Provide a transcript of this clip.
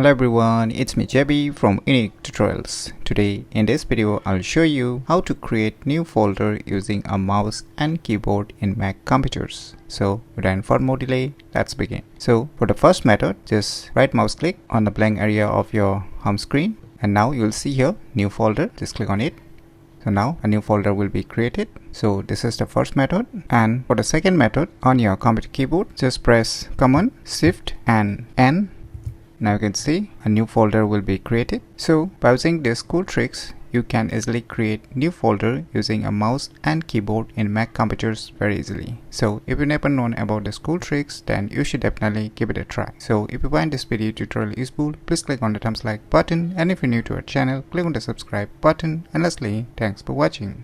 Hello everyone, it's me JB from UniqueTutorials. Today in this video I'll show you how to create new folder using a mouse and keyboard in Mac computers. So without further more delay, let's begin. So for the first method, just right mouse click on the blank area of your home screen, and now you'll see here new folder. Just click on it. So now a new folder will be created. So this is the first method. And for the second method, on your computer keyboard, just press Command, Shift and N. Now you can see a new folder will be created. So by using these cool tricks, you can easily create new folder using a mouse and keyboard in Mac computers very easily. So if you never known about these cool tricks, then you should definitely give it a try. So if you find this video tutorial useful, please click on the thumbs like button, and if you're new to our channel, click on the subscribe button, and lastly, thanks for watching.